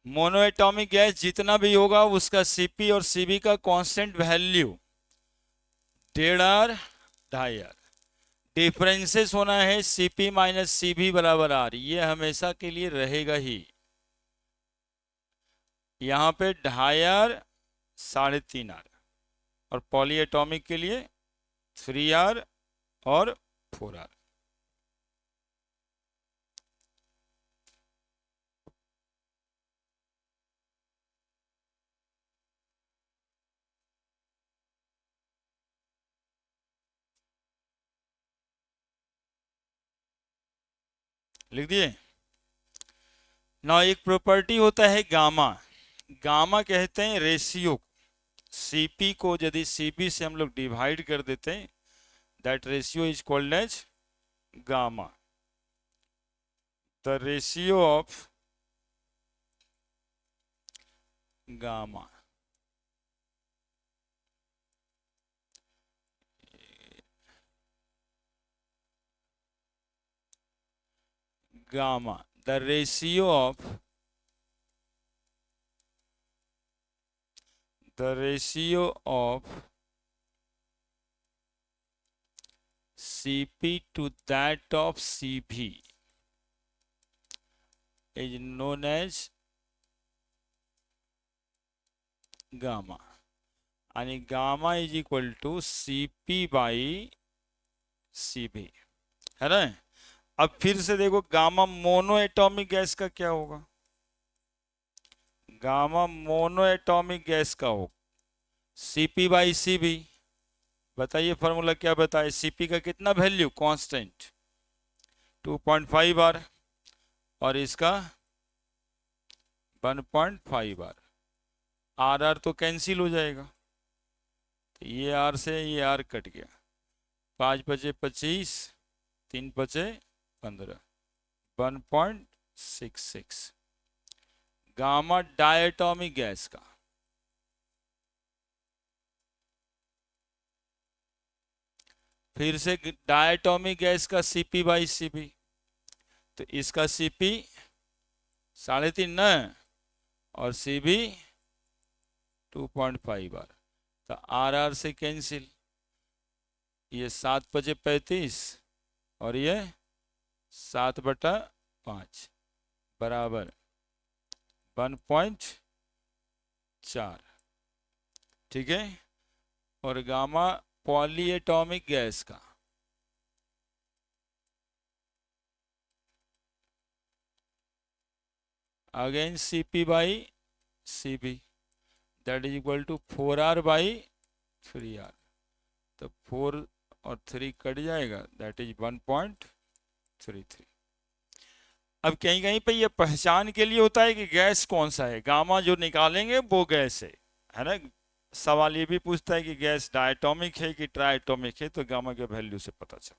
Mono atomic gas जितना भी होगा उसका सीपी और सीबी का constant value 1.5 R 2.5 R. Differences होना है सीपी माइनस सीबी बराबर आर, ये हमेशा के लिए रहेगा ही। यहाँ पे 2.5 आर 3.5 आर, और पॉली एटॉमिक के लिए 3 आर और 4 आर। लिख दिए ना। एक प्रॉपर्टी होता है गामा। गामा कहते हैं रेशियो। सीपी को यदि सीबी से हम लोग डिवाइड कर देते हैं, that ratio is called as gamma. The ratio of gamma. Gamma, the ratio of Cp to that of Cv is known as gamma, आणि gamma is equal to Cp by Cv, है ना। अब फिर से देखो गामा मोनो एटॉमिक गैस का क्या होगा। गामा मोनो एटॉमिक गैस का हो Cp बाई Cv। बताइए फॉर्मूला क्या बताए, Cp का कितना वैल्यू कांस्टेंट 2.5 आर, और इसका 1.5 आर। आर आर तो कैंसिल हो जाएगा, तो ये आर से ये आर कट गया, 5 बचे 25, 3 बचे 15, 1.66 गामा डायटोमिक गैस का। फिर से डायटोमिक गैस का Cp बाई Cv, तो इसका Cp 3.5 न, और Cv 2.5 आर, तो आर आर से कैंसिल, ये 7 बचे 35 और ये 7/5 बराबर 1.4। ठीक है। और गामा पॉलीएटॉमिक गैस का again Cp by Cv, that is equal to 4r by 3r, तो 4 और 3 कट जाएगा, दैट इज 1.33। अब कहीं कहीं पे ये पहचान के लिए होता है कि गैस कौन सा है, गामा जो निकालेंगे वो गैस है ना। सवाल ये भी पूछता है कि गैस डायटोमिक है कि ट्राइटोमिक है, तो गामा के वैल्यू से पता चलता है।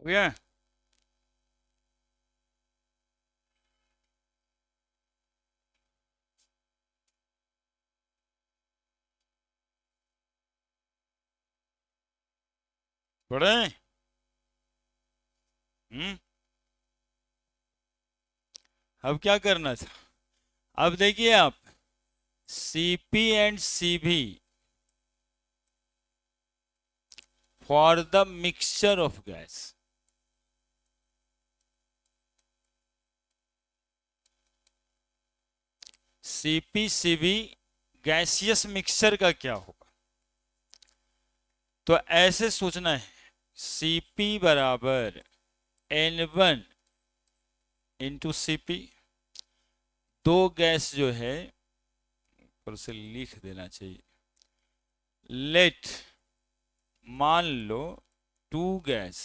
हो गया? पढ़े? अब क्या करना था? अब देखिए आप, Cp and Cv for the mixture of gas. Cp Cv gaseous mixture का क्या होगा? तो ऐसे सोचना है, Cp बराबर N1 इंटू Cp। दो गैस जो है ऊपर से लिख देना चाहिए। लेट, मान लो two gas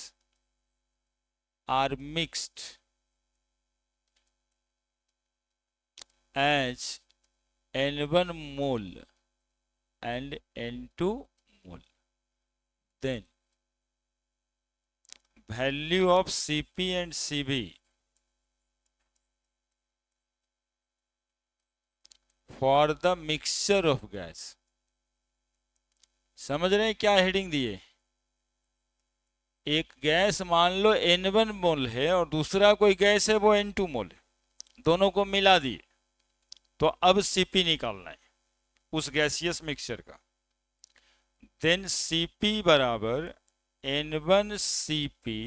are mixed as N1 mole and N2 mole, then value of Cp and Cv for the mixture of gas। समझ रहे हैं क्या हेडिंग दिए? एक गैस मान लो N1 मोल है और दूसरा कोई गैस है वो N2 मोल है, दोनों को मिला दिए, तो अब Cp निकालना है उस गैसियस मिक्सचर का। देन Cp बराबर N1 Cp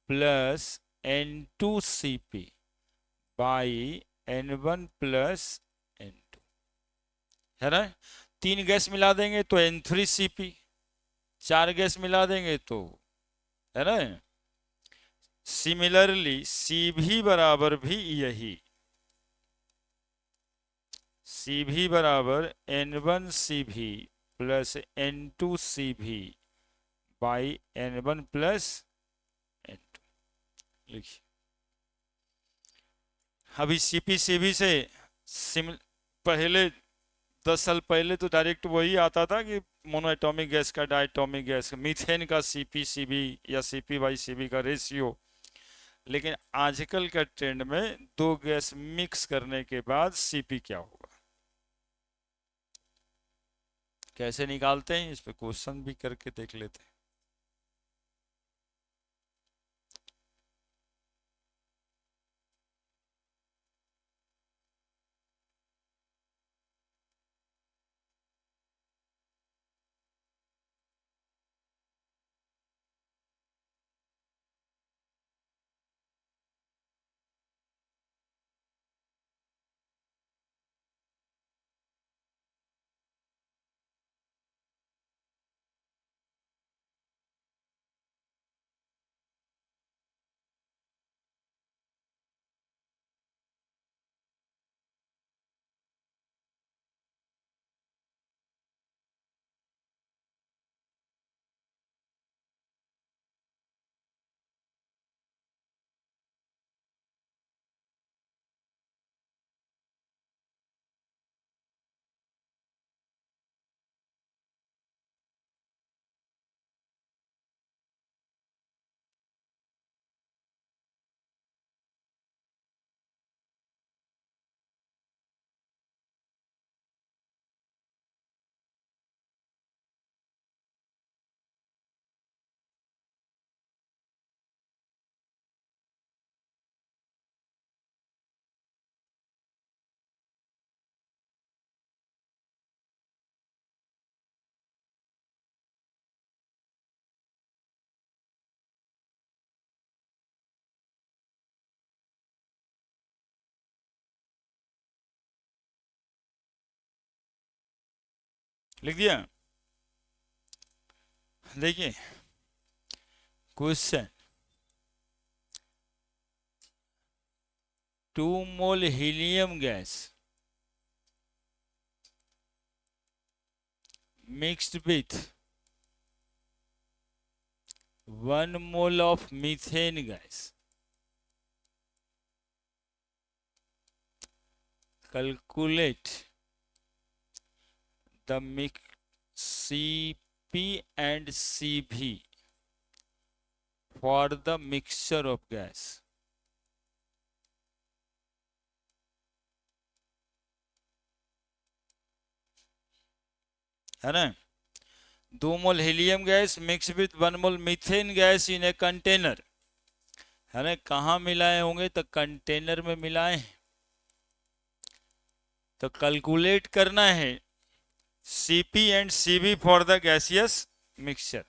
plus N2 Cp by N1 plus N2, है ना? तीन गैस मिला देंगे तो N3 Cp, चार गैस मिला देंगे तो, है ना? सिमिलरली Cv बराबर भी यही, Cv बराबर N1 Cv plus N2 Cv by N1 plus N2। लिखिए, अभी Cp Cv से पहले 10 साल पहले तो डायरेक्ट वही आता था कि मोनोएटॉमिक गैस का डायटॉमिक गैस, मीथेन का Cp Cv या Cp बाई Cv का रेशियो। लेकिन आजकल का ट्रेंड में दो गैस मिक्स करने के बाद Cp क्या होगा, कैसे निकालते हैं, इस पे क्वेश्चन भी करके देख लेते हैं। लिख दिया? देखिए question, 2 mole helium gas mixed with 1 mole of methane gas, calculate the mix Cp and Cv for the mixture of gas. है ना, 2 mole helium gas mix with 1 mole methane gas in a container, है ना, कहाँ मिलाए होंगे, तो container में मिलाए। तो कैलकुलेट करना है Cp and Cv for the gaseous mixture.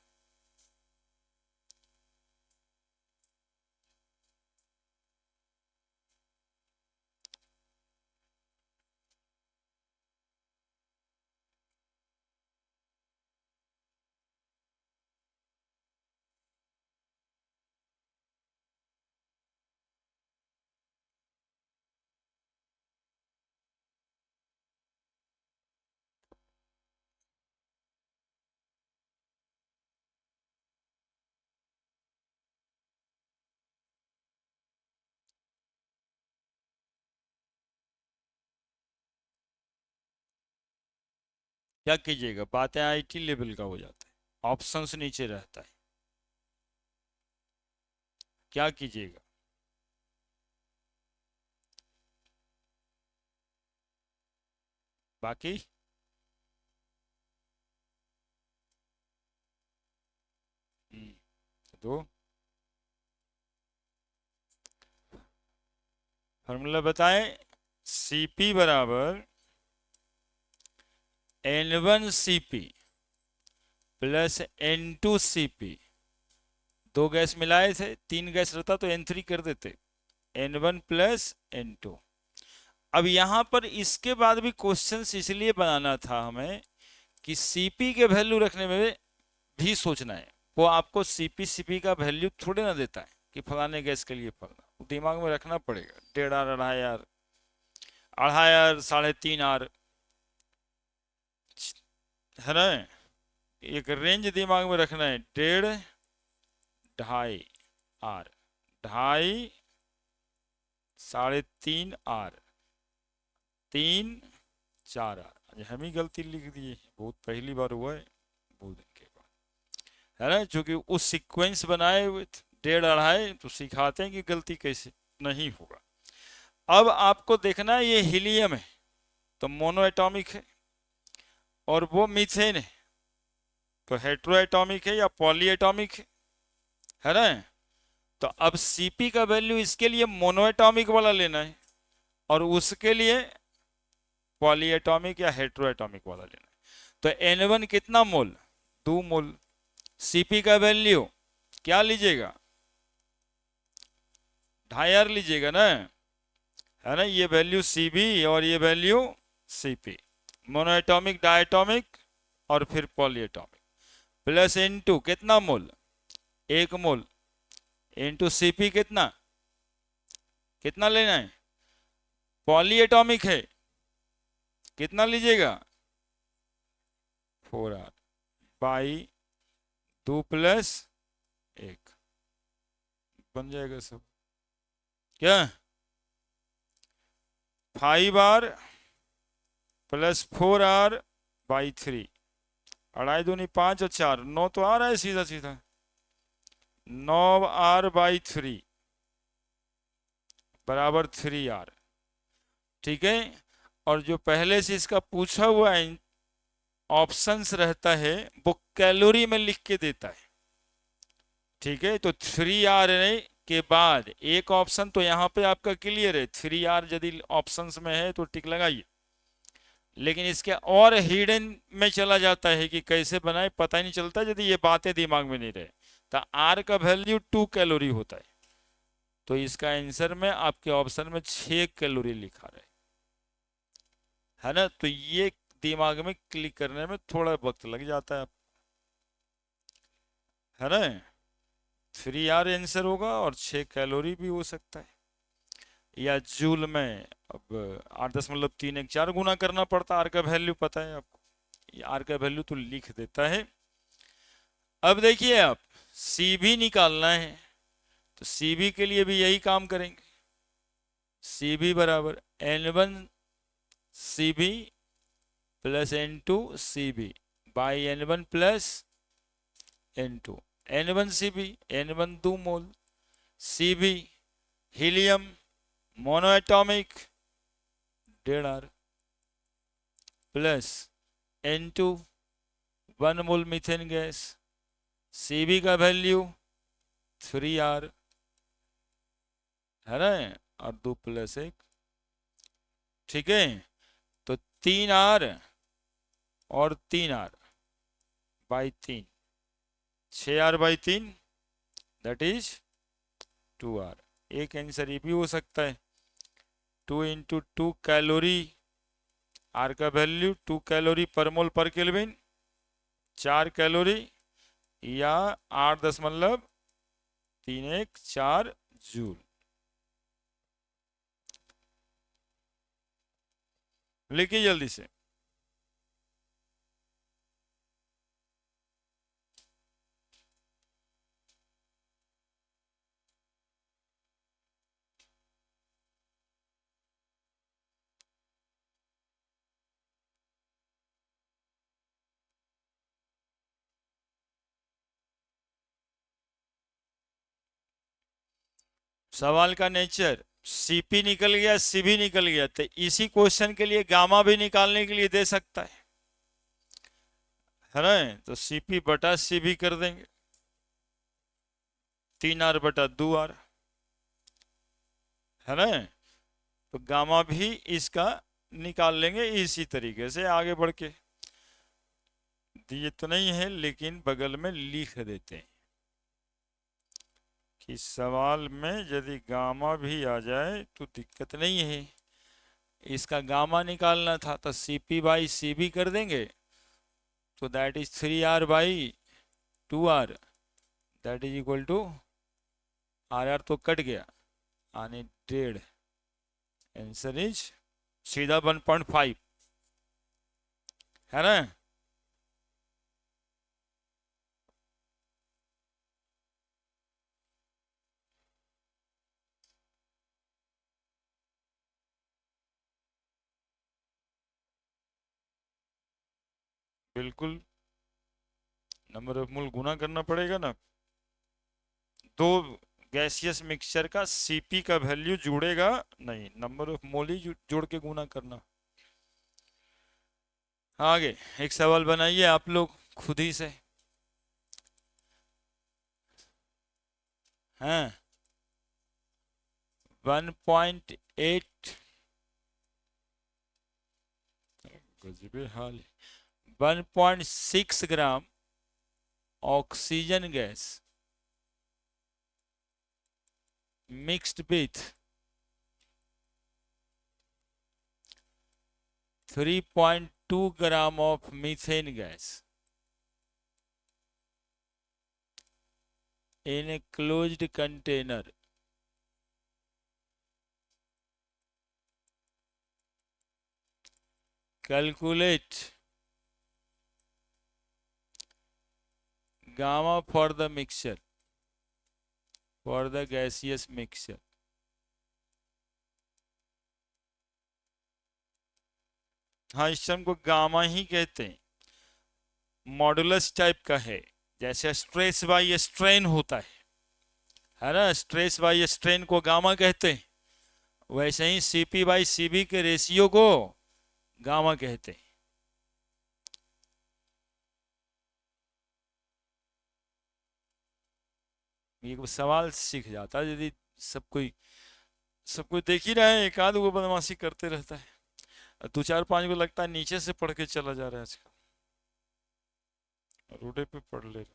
क्या कीजिएगा, बातें आईटी लेवल का हो जाता है, ऑप्शंस नीचे रहता है, क्या कीजिएगा। बाकी तो फॉर्मूला बताएं, Cp बराबर N1Cp प्लस N2Cp, 2 गैस मिलाए थे, 3 गैस रहता तो N3 कर देते, N1 प्लस N2। अब यहां पर इसके बाद भी क्वेश्चंस इसलिए बनाना था हमें कि Cp के वैल्यू रखने में भी सोचना है। वो आपको Cp का वैल्यू थोड़े ना देता है कि फलाने गैस के लिए फलाना, दिमाग में रखना पड़ेगा। 1.5 आर, 2.5 आर, 2.5 आर, 3.5 आर, है ना, एक रेंज दिमाग में रखना है। 1.5, 2.5 आर, 2.5, 3.5 आर, 3, 4 आर। हम ही गलती लिख दिए, बहुत पहली बार हुआ है बहुत दिन के बाद, है ना, चूंकि उस सीक्वेंस बनाए हुए 1.5, 2.5 तो सिखाते हैं कि गलती कैसे नहीं होगा। अब आपको देखना है ये हीलियम है तो मोनो एटॉमिक है, और वो मीथेन है तो हेट्रो एटॉमिक है या पॉली एटॉमिक है ना। तो अब Cp का वैल्यू इसके लिए मोनो एटॉमिक वाला लेना है और उसके लिए पॉली एटॉमिक या हेट्रो एटॉमिक वाला लेना है। तो N1 कितना मोल, 2 मोल। Cp का वैल्यू क्या लीजिएगा, 2.5 आर लीजिएगा ना, है ना, ये वैल्यू Cb और ये value Cp, mono atomic, diatomic और फिर पॉली एटॉमिक, प्लस N2 कितना मोल, 1 मोल, इंटू Cp कितना, कितना लेना है, पॉली एटॉमिक है, कितना लीजिएगा, 4 आर बाई 2 प्लस 1, बन जाएगा सब क्या, 5 आर प्लस 4 आर बाई 3, 2.5 दूनी 5 और 4, 9 तो आ रहा है सीधा सीधा, 9 आर बाई 3 बराबर 3 आर, ठीक है। और जो पहले से इसका पूछा हुआ है ऑप्शंस रहता है वो कैलोरी में लिख के देता है, ठीक है। तो 3 आर के बाद एक ऑप्शन तो यहाँ पे आपका क्लियर है, 3 आर यदि ऑप्शंस में है तो टिक लगाइए, लेकिन इसके और हिडन में चला जाता है कि कैसे बनाए पता ही नहीं चलता यदि ये बातें दिमाग में नहीं रहे। तो आर का वैल्यू 2 कैलोरी होता है, तो इसका आंसर में आपके ऑप्शन में 6 कैलोरी लिखा रहे, है ना। तो ये दिमाग में क्लिक करने में थोड़ा वक्त लग जाता है ना। 3 आर आंसर होगा और 6 कैलोरी भी हो सकता है, या जूल में अब 8.34 गुना करना पड़ता, आर का वैल्यू पता है आपको, आर का वैल्यू तो लिख देता है। अब देखिए आप Cb निकालना है, तो Cb के लिए भी यही काम करेंगे, Cb बराबर N1Cb plus N2Cb by N1 plus N2, N1CB, N1 2 mole, CB helium monoatomic 1.5 R plus N2 1 mole methane gas, CB का वैल्यू 3R है ना, और 2 प्लस 1, ठीक है। तो 3R और 3R by 3, 6R by 3 that is 2R। एक answer ये भी हो सकता है, 2 इंटू 2 कैलोरी, आर का वैल्यू 2 कैलोरी पर मोल पर केल्विन, 4 कैलोरी या 8.31 जूल। लिखिए जल्दी से। सवाल का नेचर, सीपी निकल गया, सीबी निकल गया, तो इसी क्वेश्चन के लिए गामा भी निकालने के लिए दे सकता है ना। तो सीपी बटा सीबी कर देंगे, 3R बटा 2R है ना। तो गामा भी इसका निकाल लेंगे इसी तरीके से आगे बढ़ के। दिए तो नहीं है लेकिन बगल में लिख देते हैं कि सवाल में यदि गामा भी आ जाए तो दिक्कत नहीं है। इसका गामा निकालना था तो सीपी बाई सीबी कर देंगे, तो that is 3R by 2R that is equal to R तो कट गया, यानी 1.5। आंसर इज सीधा 1.5 है ना। बिल्कुल, नंबर ऑफ मोल गुना करना पड़ेगा ना, दो गैसियस मिक्सचर का सीपी का वैल्यू जुड़ेगा नहीं, नंबर ऑफ मोल ही जोड़ के गुना करना। आगे एक सवाल बनाइए आप लोग खुद ही से, हैं 1.8 गजबे हाल, 1.6 ग्राम oxygen gas mixed with 3.2 gram of methane gas in a closed container calculate gamma for the mixture, for the gaseous mixture। हाँ, इस टर्म को गामा ही कहते हैं, मॉडुलस टाइप का है, जैसे स्ट्रेस बाई स्ट्रेन होता है ना, स्ट्रेस बाई स्ट्रेन को गामा कहते हैं, वैसे ही सीपी बाई सीबी के रेशियो को गामा कहते हैं। ये सवाल सीख जाता है यदि सब कोई देख ही रहा है, एक आध वो बदमाशी करते रहता है, 2 4 5 को लगता है नीचे से पढ़ के चला जा रहा है आजकल, रोडे पे पढ़ ले रहा है।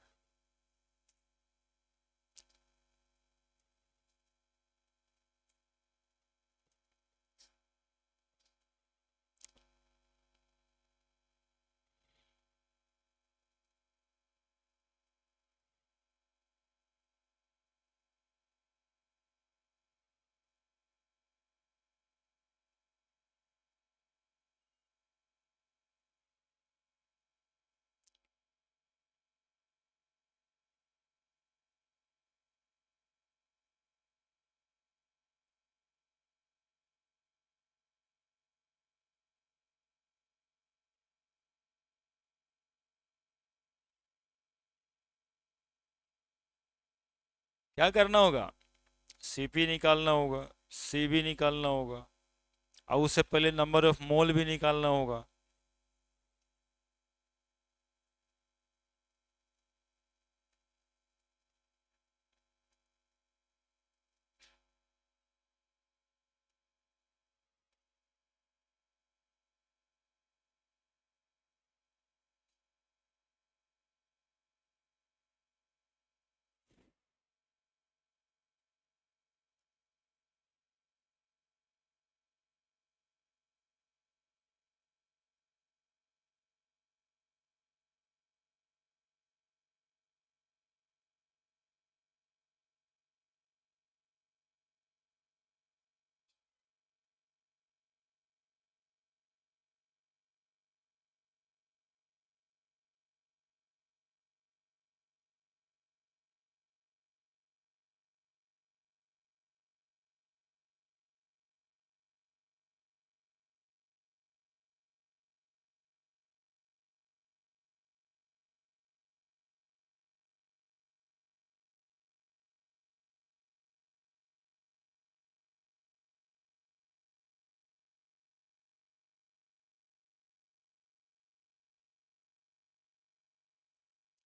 क्या करना होगा, सीपी निकालना होगा, सीबी निकालना होगा, और उससे पहले नंबर ऑफ मोल भी निकालना होगा।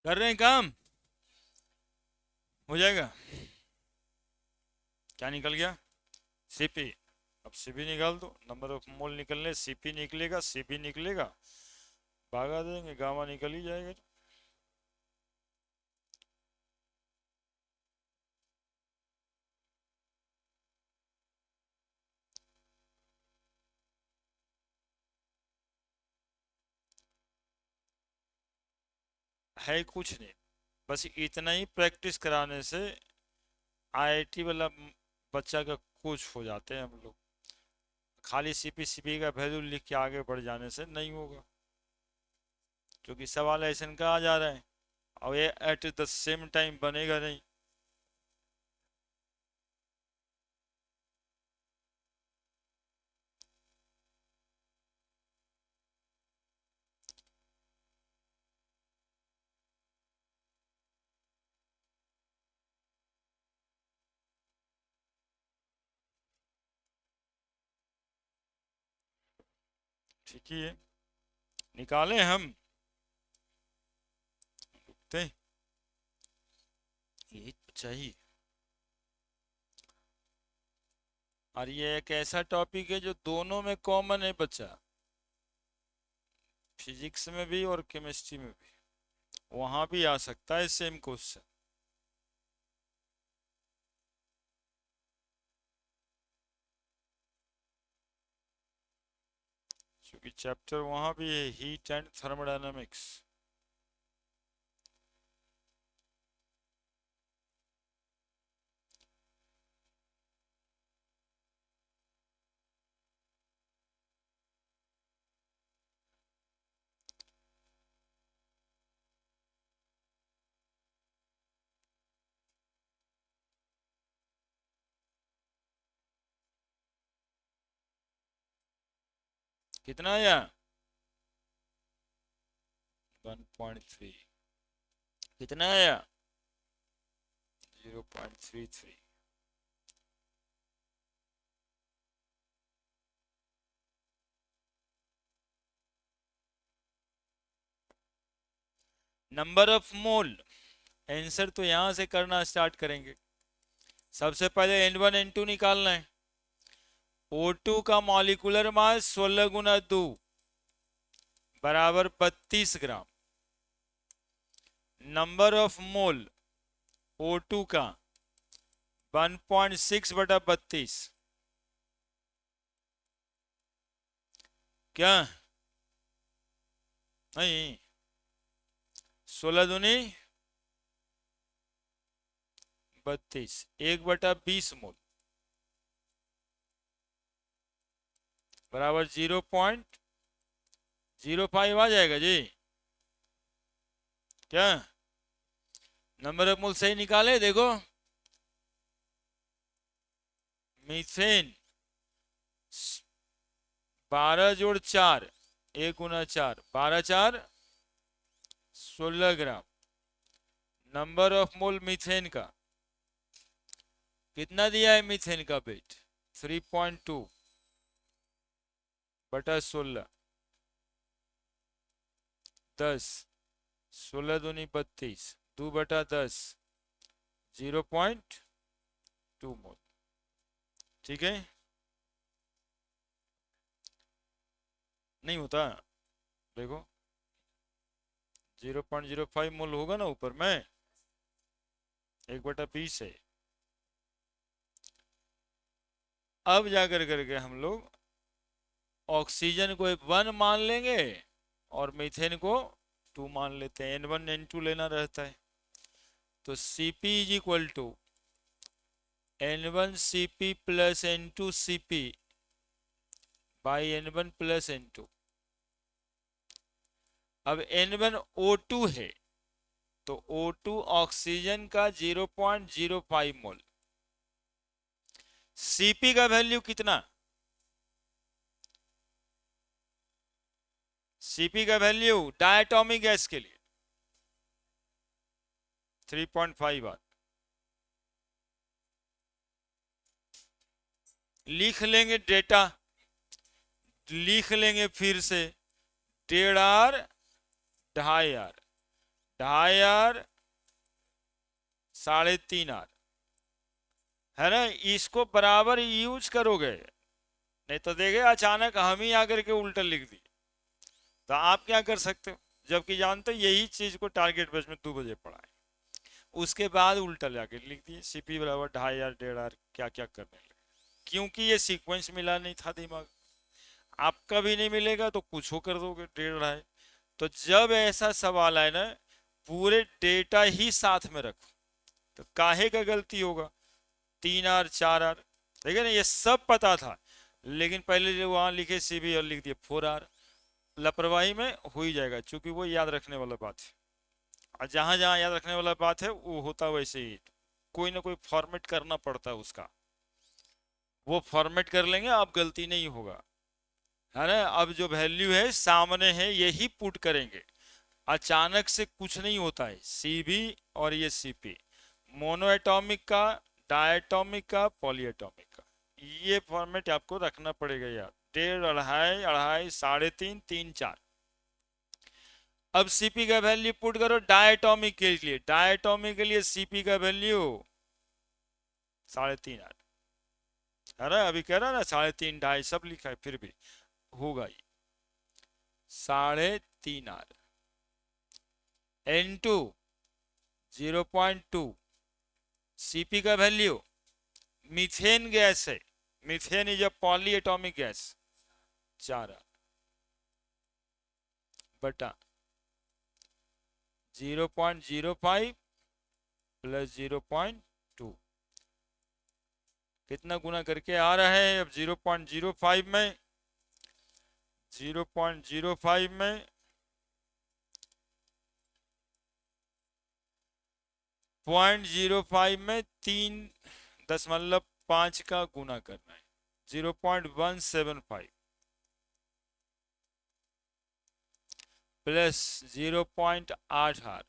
कर रहे हैं काम, हो जाएगा। क्या निकल गया, सीपी। अब सीपी निकाल दो, नंबर ऑफ मोल निकलने, सीपी निकलेगा, सीपी निकलेगा, भागा देंगे, गामा निकल ही जाएगा। है कुछ नहीं, बस इतना ही प्रैक्टिस कराने से आईआईटी वाला बच्चा का कुछ हो जाते हैं हम लोग। खाली सीपी सीपी का वैल्यू लिख के आगे बढ़ जाने से नहीं होगा, क्योंकि सवाल ऐसे का आ जा रहा है और ये एट द सेम टाइम बनेगा नहीं। ठीक ही है, निकालें हम, रुकते हैं। यही तो चाहिए। और ये एक ऐसा टॉपिक है जो दोनों में कॉमन है बच्चा, फिजिक्स में भी और केमिस्ट्री में भी, वहां भी आ सकता है सेम क्वेश्चन, क्योंकि चैप्टर वहां भी है, हीट एंड थर्मोडायनामिक्स। कितना आया, 1.3। कितना आया, 0.33। नंबर ऑफ मोल, आंसर तो यहां से करना स्टार्ट करेंगे। सबसे पहले N1 N2 निकालना है। O2 का मॉलिक्यूलर मास 16 गुना 2 बराबर 32 ग्राम। नंबर ऑफ मोल O2 का 1.6 बटा 32, क्या नहीं, 16 दूनी 32, 1/20 मोल बराबर 0.05 आ जाएगा जी। क्या नंबर ऑफ मोल सही निकाले, देखो मीथेन 12 जोड़ 4, 1 गुना 4, 12 4 16 ग्राम। नंबर ऑफ मोल मीथेन का कितना दिया है मीथेन का वेट? 3.2 बटा 16, 10, 16 दूनी 32, 2 बटा 10, 0.2 मोल। ठीक है, नहीं होता, देखो 0.05 मोल होगा ना ऊपर में, 1/20 है। अब जाकर करके हम लोग ऑक्सीजन को 1 मान लेंगे और मीथेन को 2 मान लेते हैं, N1 N2 लेना रहता है। तो Cp is equal to N1Cp plus N2Cp by N1 plus N2। अब N1O2 है, तो O2 ऑक्सीजन का 0.05 मोल। Cp का वैल्यू कितना? Cp का वैल्यू डायटोमिक गैस के लिए 3.5 बार। लिख लेंगे डेटा, लिख लेंगे फिर से, 1.5 आर, 2.5 आर, 2.5 आर, 3.5 आर, है ना। इसको बराबर यूज करोगे, नहीं तो देखे अचानक हम ही आकर के उल्टा लिख दिए, तो आप क्या कर सकते हो, जबकि जानते हो यही चीज को टारगेट बेस में 2 बजे पढ़ा है, उसके बाद उल्टा जाके लिख दिए Cp बराबर 2.5 आर, 1.5 आर, क्या क्या करने लगे, क्योंकि ये सीक्वेंस मिला नहीं था दिमाग। आपका भी नहीं मिलेगा तो कुछ हो कर दोगे 1.5। तो जब ऐसा सवाल आए ना, पूरे डेटा ही साथ में रखो, तो काहे का गलती होगा, 3 आर, 4 आर, ठीक है ना, ये सब पता था, लेकिन पहले जो वहां लिखे Cb और लिख दिए 4 आर, लापरवाही में हो ही जाएगा, क्योंकि वो याद रखने वाला बात है, और जहां जहां याद रखने वाला बात है वो होता वैसे ही, कोई ना कोई फॉर्मेट करना पड़ता है उसका, वो फॉर्मेट कर लेंगे, आप गलती नहीं होगा, है ना। अब जो वैल्यू है सामने है, यही पुट करेंगे, अचानक से कुछ नहीं होता है। Cb और ये Cp, मोनो एटॉमिक का, डायटोमिक का, पॉलीएटॉमिक का, ये फॉर्मेट आपको रखना पड़ेगा यार, 1.5, 2.5, 2.5, 3.5, 3, 4। अब Cp का वैल्यू पुट करो डायटोमिक के लिए, डायटोमिक के लिए Cp का वैल्यू 3.5 आर, है ना, अभी कह रहा ना 3.5, 2.5 सब लिखा है, फिर भी होगा ये 3.5 आर। N2 0.2, Cp का वैल्यू, मीथेन गैस है, methane is a polyatomic gas, 4 R बटा 0.05 प्लस 0.2, कितना गुना करके आ रहा है अब 0.05 में, 0.05 में 0.05 में 3.5 का गुना करना है, 0.175 प्लस 0.8 आर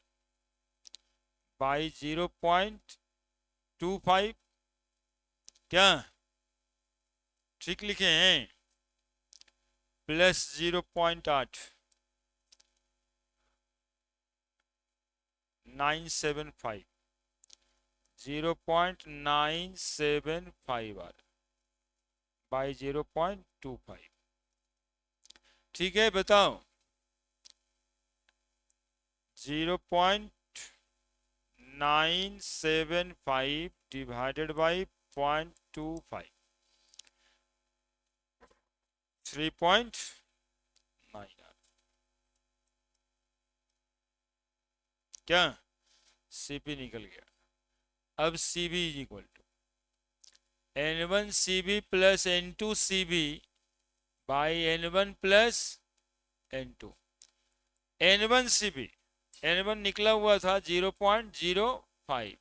बाई 0.25, क्या ठीक लिखे हैं, प्लस 0.8, 975, 0.975 आर बाई 0.25। ठीक है, बताओ 0.975 डिवाइडेड बाई 0.25, 3.9 आर, क्या Cp निकल गया। अब Cb is equal to N1Cb plus N2Cb by N1 plus N2। N1Cb, N1 निकला हुआ था 0.05,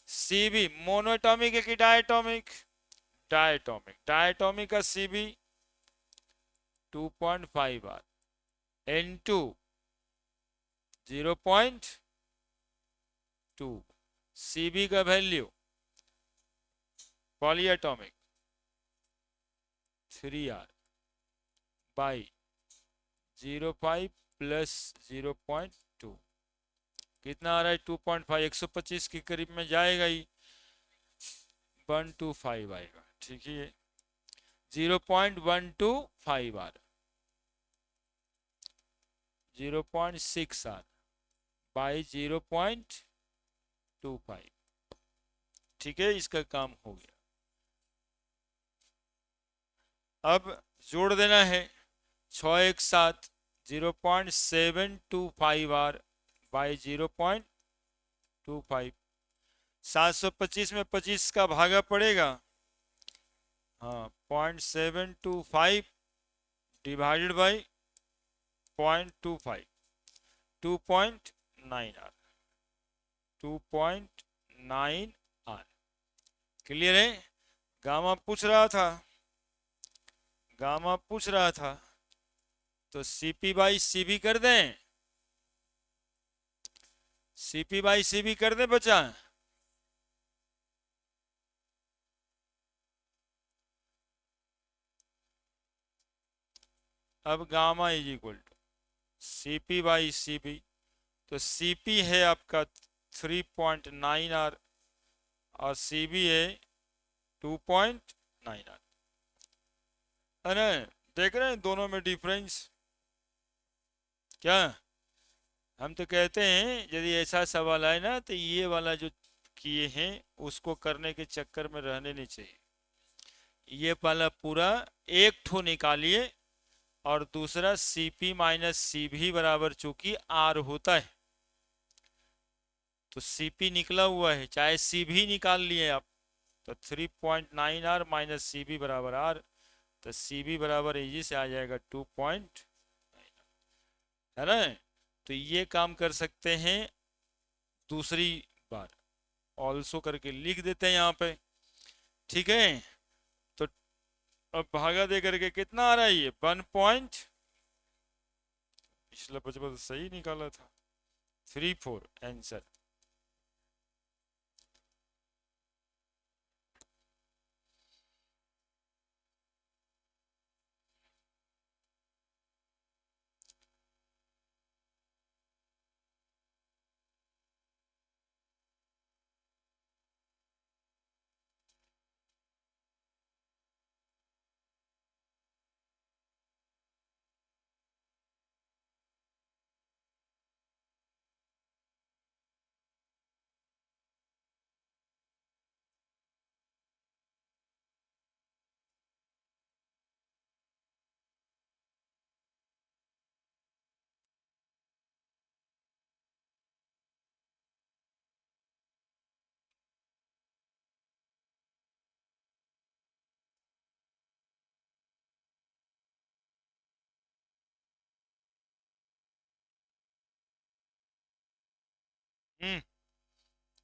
Cb मोनोएटॉमिक है कि डायटोमिक, डायटोमिक, डायटोमिक का Cb 2.5 आर, N2 0.2, Cb का value polyatomic 3r by 0.5 plus 0.2 कितना आ रहा है 2.5 125 के करीब में जाएगा ही 125 आएगा ठीक है 0.125 आर 0.6 आर बाई 0.25 ठीक है इसका काम हो गया अब जोड़ देना है 6 एक 7 0.725 आर बाई 0.25 725 में 25 का भागा पड़ेगा हाँ 0.725 divided by 0.25 2.9 R 2.9 R clear है गामा पूछ रहा था तो सीपी बाई सीबी कर दें सीपी बाई सीबी कर दें बच्चा अब gamma is equal to CP by CB तो सीपी है आपका 3.9 आर और सीबी है 2.9 आर है ना देख रहे हैं दोनों में डिफरेंस क्या हम तो कहते हैं यदि ऐसा सवाल आए ना तो ये वाला जो किए हैं उसको करने के चक्कर में रहने नहीं चाहिए ये वाला पूरा एक ठो निकालिए और दूसरा CP माइनस CB बराबर चूंकि R होता है तो CP निकला हुआ है चाहे CB निकाल लिए आप तो 3.9 R माइनस CB बराबर R तो CB बराबर इजी से आ जाएगा 2.9 है ना तो ये काम कर सकते हैं दूसरी बार ऑल्सो करके लिख देते हैं यहाँ पे ठीक है तो अब भागा दे करके कितना आ रहा है ये 1 पॉइंट पिछला बचपन सही निकाला था 34 आंसर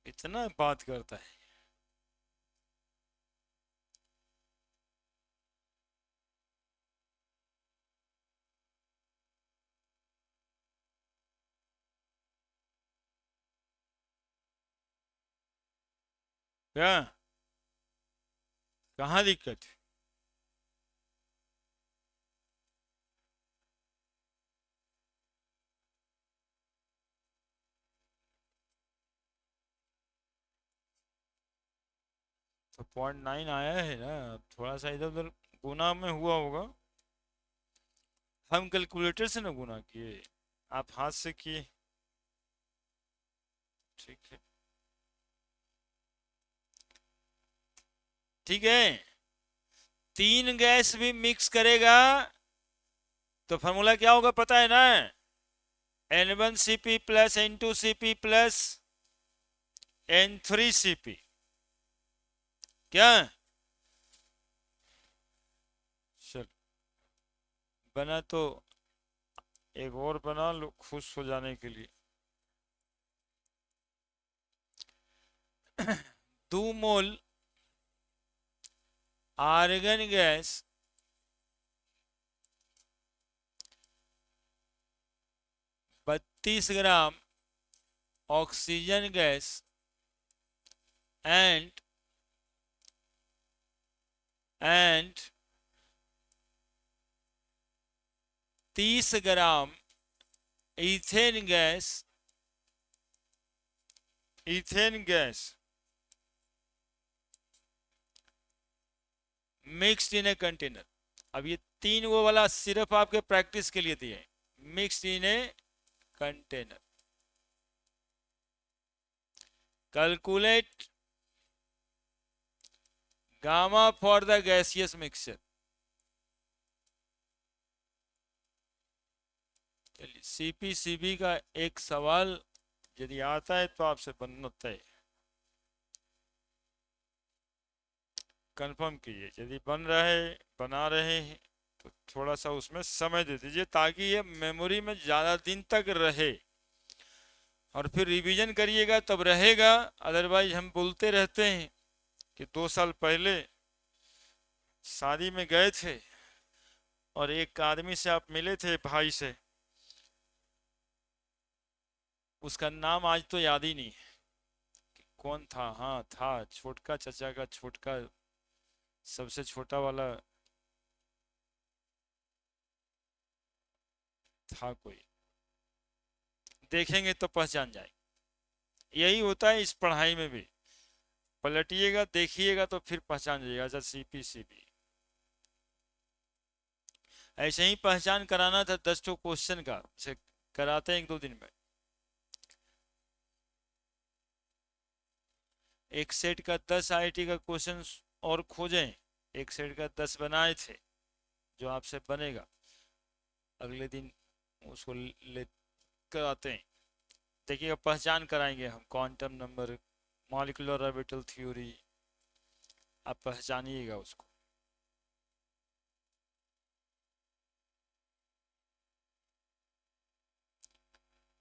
इतना बात करता है क्या कहाँ दिक्कत तो 0.9 आया है ना थोड़ा सा इधर उधर गुना में हुआ होगा हम कैलकुलेटर से ना गुना किए आप हाथ से किए ठीक है ठीक है 3 गैस भी मिक्स करेगा तो फॉर्मूला क्या होगा पता है ना N1CP plus N2CP plus N3CP क्या चल बना तो एक और बना लो खुश हो जाने के लिए 2 mole argon gas 32 gram oxygen gas and element 30 gram ethane gas mixed in a container. अब ये 3 वो वाला सिर्फ आपके प्रैक्टिस के लिए दिए, mixed in a container. Calculate gamma for the gaseous mixture. चलिए सीपीसीबी का एक सवाल यदि आता है तो आपसे बनता है, कंफर्म कीजिए। यदि बना रहे हैं तो थोड़ा सा उसमें समय दे दीजिए ताकि ये मेमोरी में ज़्यादा दिन तक रहे, और फिर रिवीजन करिएगा तब रहेगा। अदरवाइज हम बोलते रहते हैं कि 2 साल पहले शादी में गए थे और एक आदमी से आप मिले थे, भाई से, उसका नाम आज तो याद ही नहीं है कि कौन था। हाँ था, छोटका चचा का छोटका, सबसे छोटा वाला था कोई, देखेंगे तो पहचान जाएंगे। यही होता है इस पढ़ाई में भी, पलटिएगा देखिएगा तो फिर पहचान जाइएगा। अच्छा सीपीसीबी ऐसे ही पहचान कराना था 10 क्वेश्चन का, से कराते हैं 1-2 दिन में। एक सेट का 10 आईटी का क्वेश्चन और खोजें, एक सेट का 10 बनाए थे जो आपसे बनेगा, अगले दिन उसको ले कराते हैं। देखिएगा पहचान कराएंगे हम, quantum number, molecular orbital theory, आप पहचानिएगा उसको।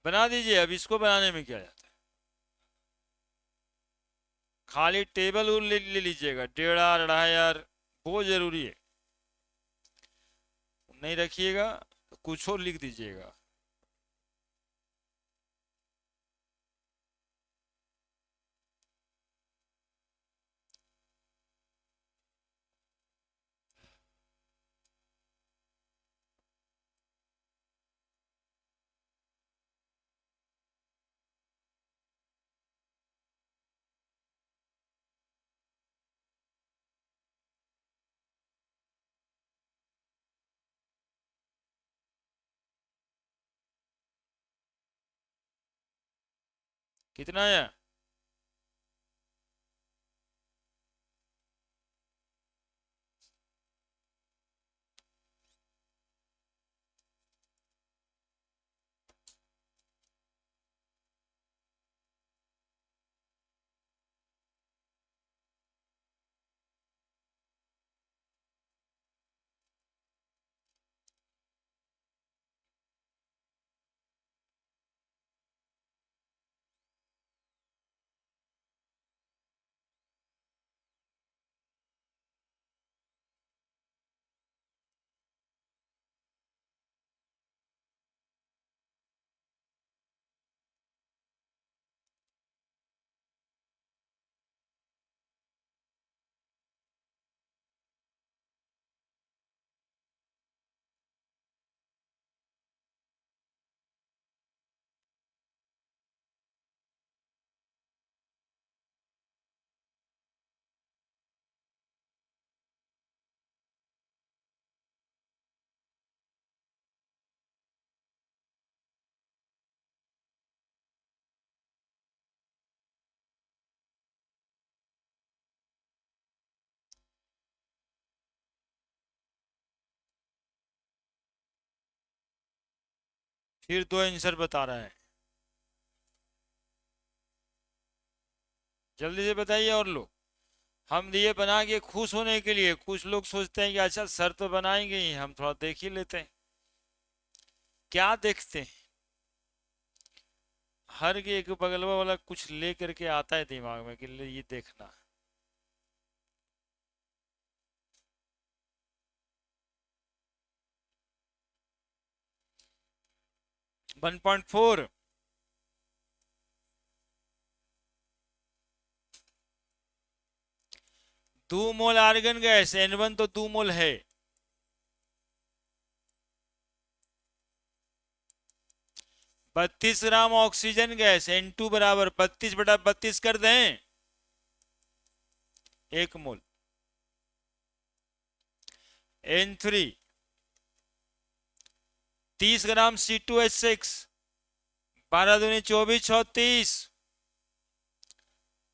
बना दीजिए, अब इसको बनाने में क्या जाता है, खाली टेबल ले लीजिएगा, 1.5 2.5 वो जरूरी है, नहीं रखिएगा तो कुछ और लिख दीजिएगा। कितना है? फिर 2 आंसर बता रहा है, जल्दी से बताइए। और लोग, हम दिए बना के खुश होने के लिए, कुछ लोग सोचते हैं कि अच्छा सर तो बनाएंगे ही, हम थोड़ा देख ही लेते हैं। क्या देखते हैं, हर के एक बगलवा वाला कुछ ले करके आता है दिमाग में कि ले ये देखना। 1.4, 2 मोल आर्गन गैस, N1 तो 2 मोल है, 32 ग्राम ऑक्सीजन गैस, N2 बराबर 32/32 कर दें, 1 मोल। N3 30 ग्राम C2H6, 12 दूनी 24, 36,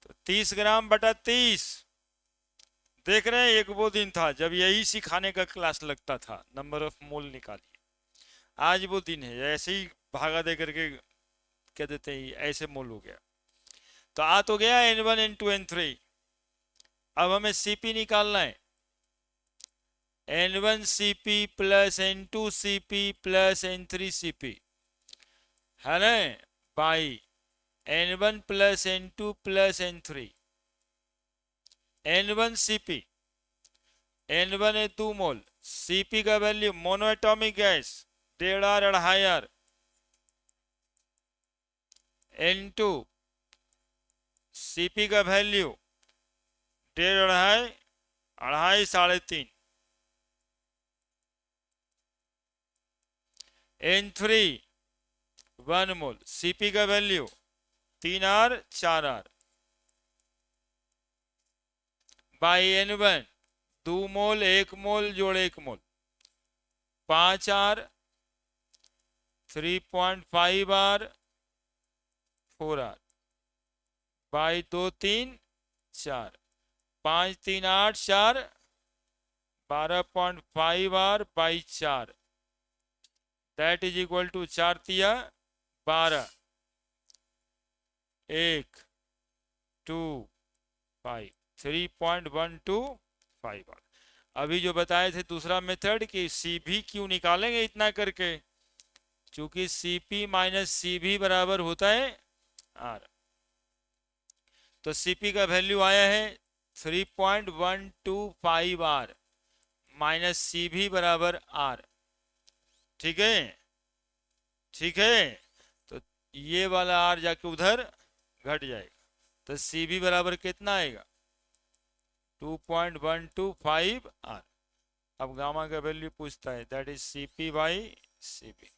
तो 30 ग्राम बटा 30। देख रहे हैं, एक वो दिन था जब यही सिखाने का क्लास लगता था, नंबर ऑफ मोल निकालिए। आज वो दिन है, ऐसे ही भागा दे करके कह देते हैं ऐसे मोल हो गया। तो आ तो गया N1 N2 N3। अब हमें Cp निकालना है, N1 Cp plus N2 Cp plus N3 Cp है ना, by N1 plus N2 plus N3। N1 Cp, N1 है 2 मोल, Cp का value monoatomic gas 1.5 2.5 N2 Cp का वैल्यू 1.5 2.5 3.5 N3 1 मोल, Cp का value 3R 4R by N1 2 mole 1 mole जोड़ 1 mole 5R 3.5R 4R by 2 3 4, 5 3 8 4 12.5R by 4, that is equal to 4 तिया 12, 1 2 5 3.125R। अभी जो बताए थे दूसरा मेथड कि Cv क्यों निकालेंगे इतना करके, क्योंकि Cp माइनस Cv बराबर होता है R। तो Cp का वैल्यू आया है 3.125R माइनस Cv बराबर R। ठीक है, ठीक है, तो ये वाला R जाके उधर घट जाएगा, तो Cv बराबर कितना आएगा 2.125R। अब गामा का वैल्यू पूछता है, that is Cp by Cv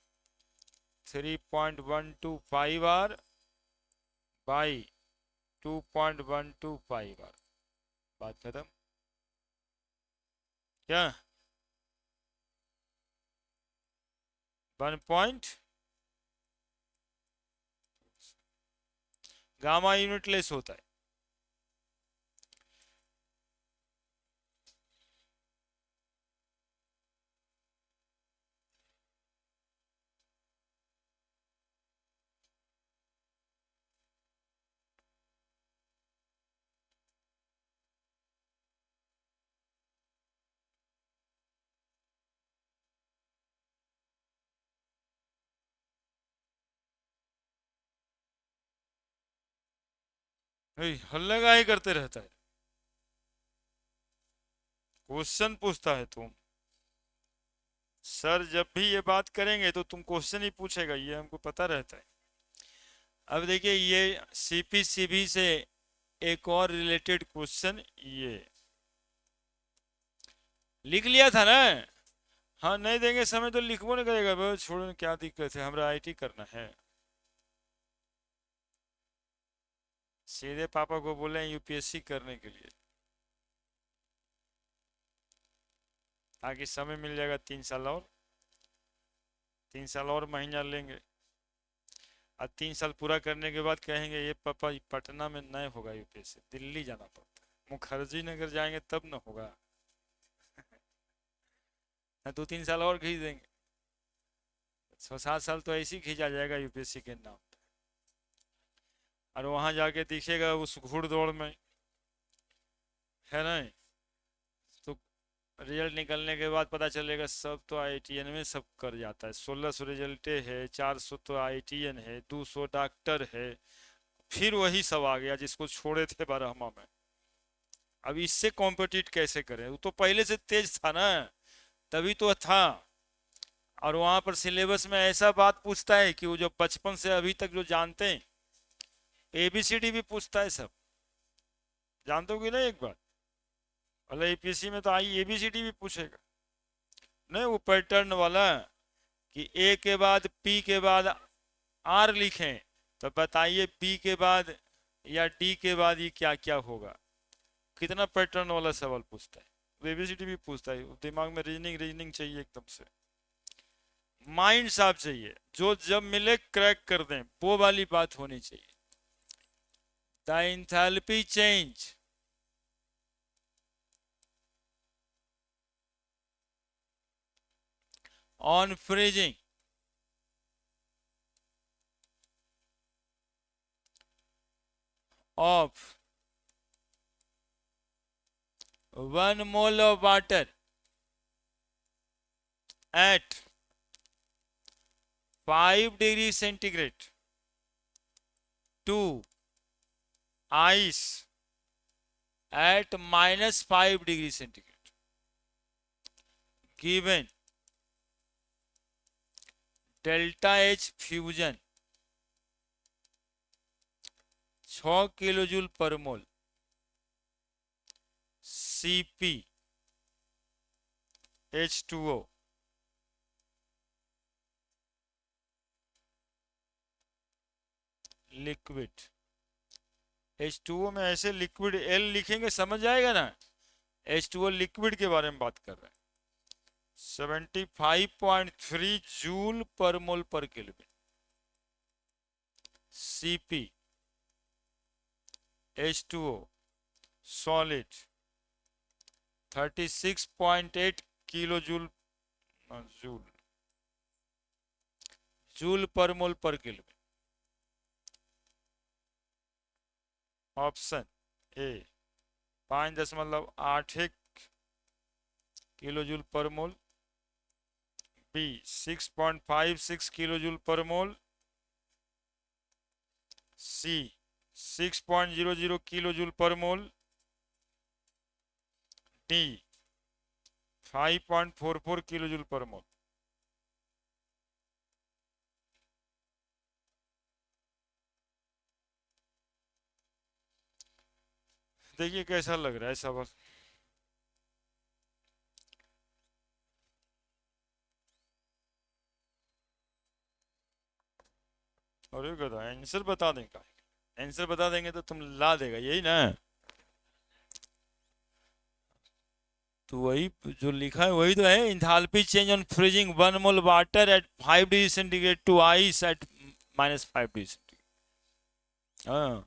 3.125R by 2.125R। बात खत्म क्या, 1 गामा यूनिटलेस होता है। हल्ला का ही करते रहता है, क्वेश्चन पूछता है तुम। सर जब भी ये बात करेंगे तो तुम क्वेश्चन ही पूछेगा, ये हमको पता रहता है। अब देखिए ये CP/CV से एक और रिलेटेड क्वेश्चन ये लिख लिया था ना। हाँ नहीं देंगे समय तो लिखबो नहीं करेगा, बस छोड़ो क्या दिक्कत है, हमरा IT करना है। सीधे पापा को बोले UPSC करने के लिए, आगे समय मिल जाएगा 3 साल और, 3 साल और महीना लेंगे, और 3 साल पूरा करने के बाद कहेंगे ये पापा पटना में नहीं होगा UPSC, दिल्ली जाना पड़ता है, मुखर्जी नगर जाएंगे तब न होगा। 2-3 साल और खींच देंगे, 6-7 साल तो ऐसे ही खींचा जाएगा UPSC के नाम पे। और वहां जाके दिखेगा उस घुड़दौड़ में, है ना, तो रिजल्ट निकलने के बाद पता चलेगा सब तो IITN में सब कर जाता है, 1600 रिजल्ट है, 400 तो IITN है, 200 डॉक्टर है, फिर वही सब आ गया जिसको छोड़े थे बारहमा में। अब इससे कॉम्पिटिट कैसे करें, वो तो पहले से तेज था ना, तभी तो था। और वहां पर सिलेबस में ऐसा बात पूछता है कि वो जो बचपन से अभी तक जो जानते हैं, ABCD भी पूछता है सब, जानते हो कि नहीं एक बार। वाला एपीएससी में तो आई एबीसीडी भी पूछेगा, नहीं वो पैटर्न वाला कि ए के बाद पी के बाद आर लिखें, तो बताइए पी के बाद या डी के बाद ये क्या क्या होगा। कितना पैटर्न वाला सवाल पूछता है, वो एबीसीडी भी पूछता है। दिमाग में रीजनिंग रीजनिंग चाहिए एकदम से, माइंड साफ चाहिए, जो जब मिले क्रैक कर दें, वो वाली बात होनी चाहिए। The enthalpy change on freezing of 1 mole of water at 5 degrees centigrade to ice at -5 degrees centigrade, given delta H fusion 6 kilojoule पर मोल, Cp H2O लिक्विड। H2O में ऐसे लिक्विड L लिखेंगे समझ आएगा ना, H2O लिक्विड के बारे में बात कर रहे हैं। 75.3 joule per mole per kelvin. Cp H2O solid 36.8 kilo joule joule joule per mole per kelvin. Option A 5.81 kilo joule per mole, B 6.56 kilo joule per mole, C 6.00 kilo joule per mole, D 5.44 kilo joule per मोल। देखिए कैसा लग रहा है सवाल। और ये answer बता देंगे, आंसर बता देंगे तो तुम ला देगा, यही ना। तो वही जो लिखा है वही तो है, enthalpy change on freezing 1 mole water at 5 degree centigrade to ice at -5 degree centigrade. हाँ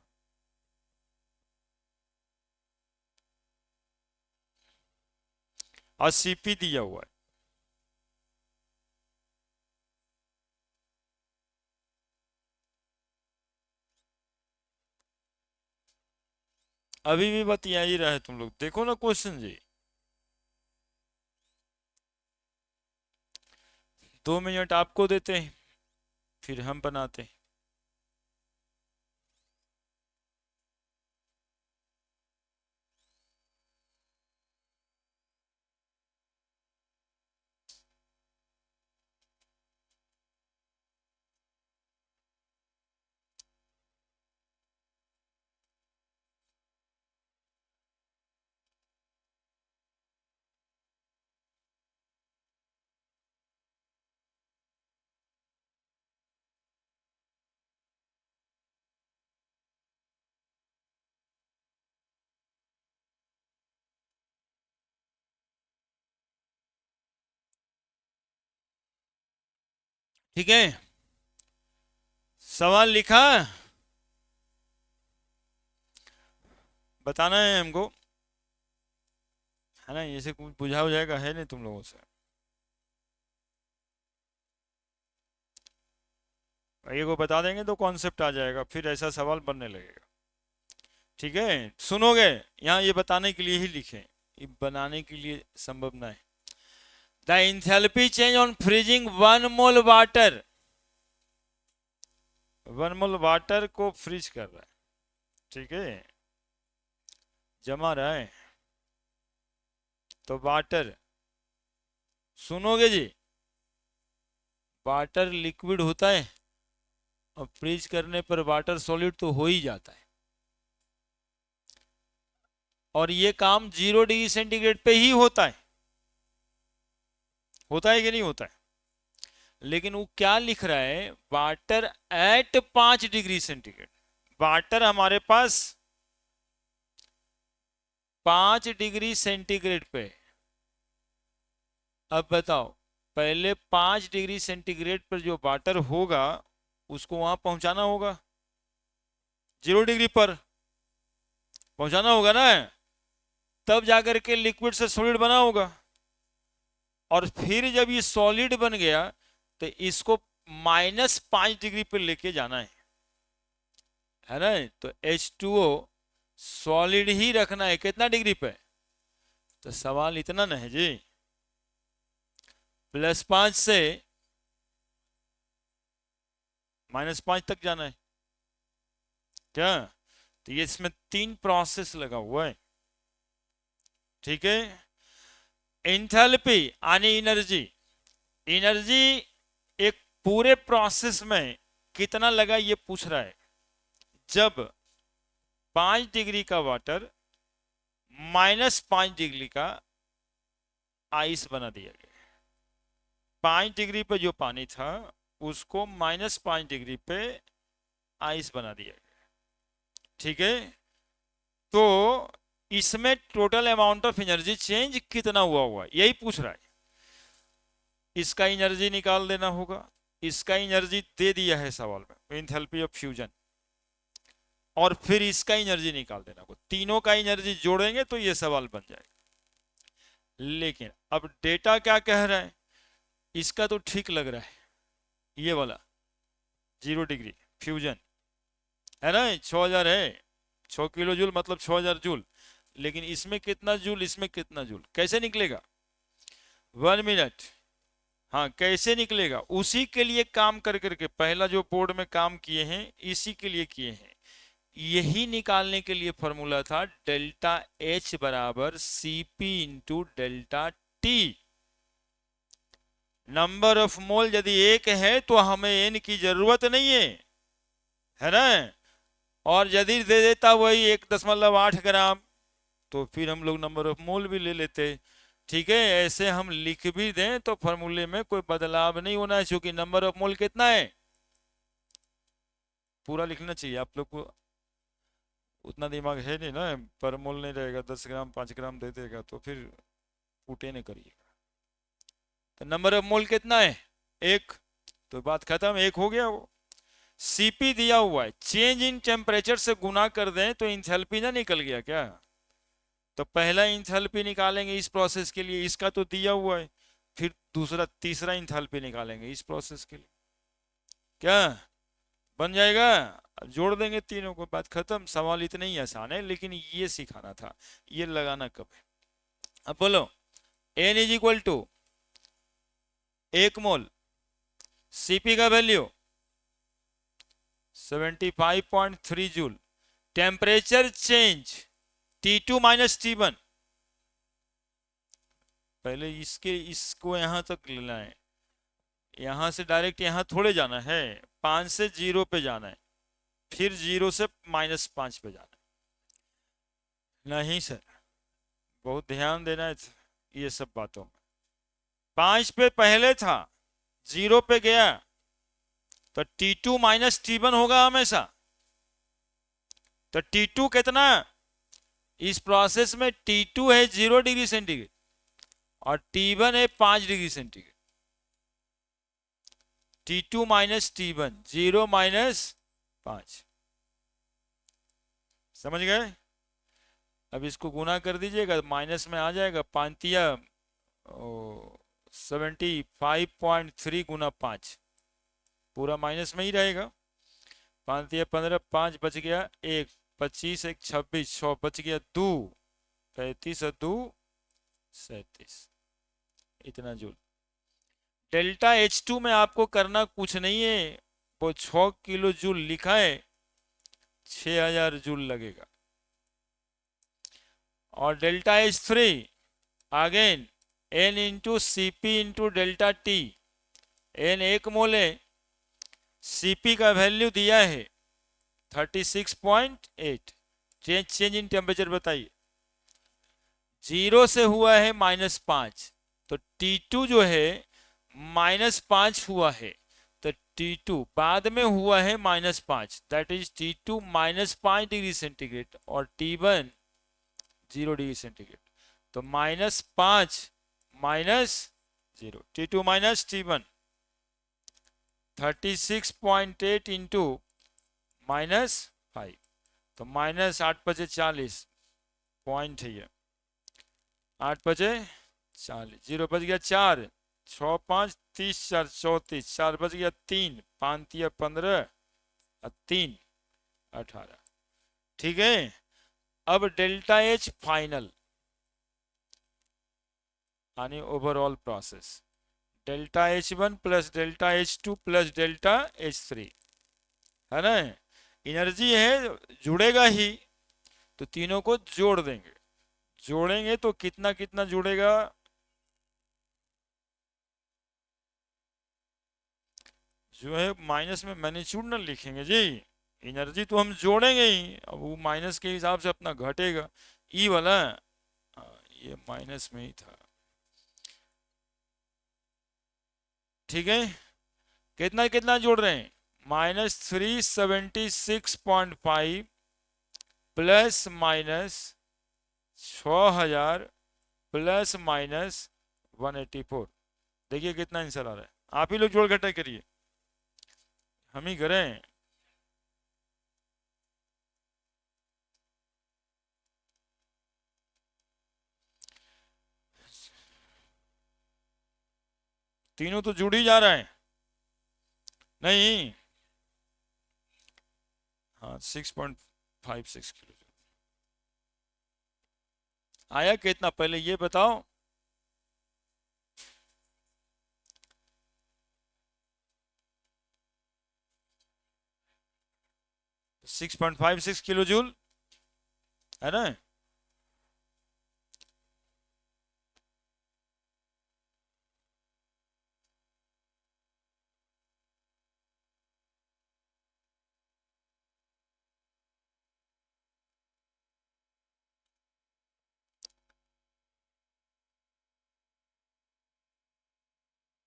और सीपी दिया हुआ है। अभी भी बतिया ही रहे तुम लोग, देखो ना क्वेश्चन जी। 2 मिनट आपको देते हैं, फिर हम बनाते हैं। ठीक है, सवाल लिखा, बताना है हमको, है ना। ये से कुछ बुझा हो जाएगा, है नहीं तुम लोगों से। ये को बता देंगे तो कॉन्सेप्ट आ जाएगा, फिर ऐसा सवाल बनने लगेगा। ठीक है, सुनोगे, यहाँ ये बताने के लिए ही लिखे, ये बनाने के लिए संभव ना है। The enthalpy change on freezing 1 mole water, 1 mole water को फ्रीज कर रहा है, ठीक है, जमा रहा है। तो वाटर, सुनोगे जी, वाटर लिक्विड होता है और फ्रीज करने पर वाटर सॉलिड तो हो ही जाता है। और ये काम 0 डिग्री सेंटीग्रेड पे ही होता है कि नहीं होता है? लेकिन वो क्या लिख रहा है, water at 5 degree centigrade. Water हमारे पास 5 डिग्री सेंटीग्रेड पे। अब बताओ, पहले 5 डिग्री सेंटीग्रेड पर जो वाटर होगा उसको वहां पहुंचाना होगा, 0 डिग्री पर पहुंचाना होगा ना, तब जाकर के लिक्विड से सॉलिड बना होगा। और फिर जब ये सॉलिड बन गया तो इसको -5 डिग्री पर लेके जाना है ना। तो H2O सॉलिड ही रखना है कितना डिग्री पे? तो सवाल इतना ना है जी, +5 से -5 तक जाना है क्या? तो ये इसमें 3 प्रोसेस लगा हुआ है, ठीक है। एंथैल्पी यानी एनर्जी, एनर्जी एक पूरे प्रोसेस में कितना लगा ये पूछ रहा है। जब 5 डिग्री का वाटर -5 डिग्री का आइस बना दिया गया, 5 डिग्री पे जो पानी था उसको -5 डिग्री पे आइस बना दिया गया, ठीक है। तो इसमें total amount of energy change कितना हुआ यही पूछ रहा है। इसका एनर्जी निकाल देना होगा, इसका एनर्जी दे दिया है सवाल में, एंथैल्पी ऑफ फ्यूजन, और फिर इसका एनर्जी निकाल देना होगा। तीनों का एनर्जी जोड़ेंगे तो ये सवाल बन जाएगा। लेकिन अब डेटा क्या कह रहा है, इसका तो ठीक लग रहा है, ये वाला 0 डिग्री फ्यूजन है ना, 6000 है, 6 किलो जूल मतलब 6000 जूल। लेकिन इसमें कितना जूल, इसमें कितना जूल, कैसे निकलेगा? 1 मिनट। हाँ, कैसे निकलेगा? उसी के लिए काम कर करके पहला जो बोर्ड में काम किए हैं इसी के लिए किए हैं। यही निकालने के लिए फॉर्मूला था डेल्टा H बराबर Cp into delta T। Number of mole यदि 1 है तो हमें n की जरूरत नहीं है ना। और यदि दे देता वही 1.8 ग्राम तो फिर हम लोग नंबर ऑफ मोल भी ले लेते, ठीक है। ऐसे हम लिख भी दें तो फॉर्मूले में कोई बदलाव नहीं होना है, क्योंकि नंबर ऑफ मोल कितना है पूरा लिखना चाहिए। आप लोग को उतना दिमाग है नहीं ना, पर मोल नहीं रहेगा, 10 ग्राम 5 ग्राम दे देगा तो फिर फूटे नहीं करिएगा। तो नंबर ऑफ मोल कितना है 1, तो बात खत्म, 1 हो गया वो। Cp दिया हुआ है, चेंज इन टेम्परेचर से गुना कर दें तो इंथैल्पी ना निकल गया क्या? तो पहला इंथैल्पी निकालेंगे इस प्रोसेस के लिए, इसका तो दिया हुआ है, फिर दूसरा तीसरा इंथैल्पी निकालेंगे इस प्रोसेस के लिए, क्या बन जाएगा? जोड़ देंगे तीनों को, बात खत्म। सवाल इतना ही आसान है, लेकिन ये सिखाना था, ये लगाना कब है। अब बोलो, N is equal to 1 mole, Cp का value 75.3 joule, temperature change T2 minus T1। पहले इसको यहां तक लेना है, यहां से डायरेक्ट यहां थोड़े जाना है, 5 से 0 पे जाना है, फिर 0 से -5 पे जाना है। नहीं सर, बहुत ध्यान देना है ये सब बातों में। 5 पे पहले था, 0 पे गया तो T2 माइनस T1 होगा हमेशा। तो T2 कितना, इस प्रोसेस में T2 है 0 डिग्री सेंटीग्रेड और T1 है 5 degree centigrade. T2 minus T1, 0 minus 5, समझ गए? अब इसको गुना कर दीजिएगा, माइनस में आ जाएगा, 75.3 गुना 5, पूरा माइनस में ही रहेगा। 5×15, 5 बच गया 1, 25 1 26, 6 बच गया 2, 35 और 2 37, इतना जूल। डेल्टा H2 में आपको करना कुछ नहीं है, वो 6 किलो जूल लिखा है, 6000 जूल लगेगा। और delta H3 again N into Cp into delta T, N 1 मोल है, Cp का वैल्यू दिया है 36.8, चेंज इन टेम्परेचर बताइए। 0 से हुआ है -5, तो T2 जो है -5 हुआ है, तो T2 बाद में हुआ है -5, that is T2 -5 degree centigrade, और T1 0 डिग्री सेंटीग्रेड। तो -5 -0, T2 माइनस T1, 36.8 इंटू -5, तो -8×5=40 पॉइंट है ये, 8×5=40, 0 बच गया 4, 6 5 30 4 34, 4 बच गया 3, 5×3=15 और 3 18। ठीक है, अब डेल्टा एच फाइनल यानी overall process, delta H1 plus delta H2 plus delta H3, है ना। एनर्जी है, जुड़ेगा ही, तो तीनों को जोड़ देंगे, जोड़ेंगे तो कितना कितना जुड़ेगा, जो है माइनस में मैग्नीट्यूड लिखेंगे जी, एनर्जी तो हम जोड़ेंगे ही, अब वो माइनस के हिसाब से अपना घटेगा। ई वाला ये माइनस में ही था। ठीक है, कितना कितना जोड़ रहे हैं, -376.5 प्लस माइनस 6000 प्लस -184। देखिए कितना आंसर आ रहा है, आप ही लोग जोड़ घटाई करिए, हम ही करें। तीनों तो जुड़ ही जा रहा है, नहीं, हाँ 6.56 किलो आया कितना, पहले ये बताओ। 6.56 किलो जूल, है ना।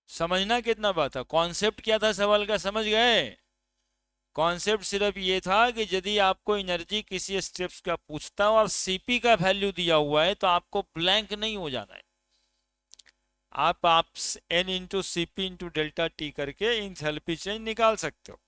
समझना कितना बात था, कॉन्सेप्ट क्या था सवाल का, समझ गए। कॉन्सेप्ट सिर्फ ये था कि यदि आपको एनर्जी किसी स्टेप्स का पूछता है और सीपी का वैल्यू दिया हुआ है, तो आपको ब्लैंक नहीं हो जाना है, आप n into CP into delta T करके इंथैल्पी चेंज निकाल सकते हो।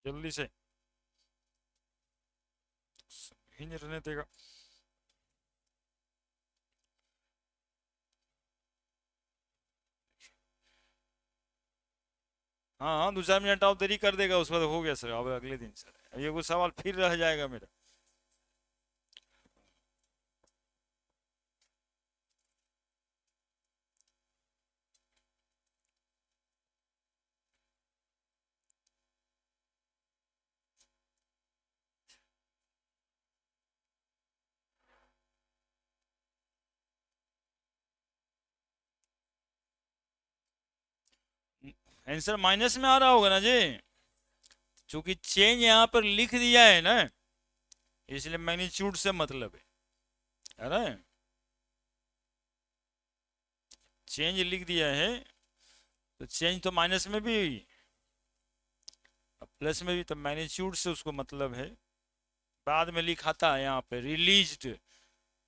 जल्दी से, ही नहीं रहने देगा। हाँ हाँ, 2 4 मिनट और देरी कर देगा, उसके बाद हो गया सर, अब अगले दिन सर ये कुछ सवाल फिर रह जाएगा मेरा। आंसर माइनस में आ रहा होगा ना जी, क्योंकि चेंज यहाँ पर लिख दिया है ना, इसलिए मैग्नीट्यूड से मतलब है ना, चेंज लिख दिया है तो चेंज तो माइनस में भी हुई, प्लस में भी, तो मैग्नीट्यूड से उसको मतलब है। बाद में लिखा था यहाँ पे रिलीज्ड,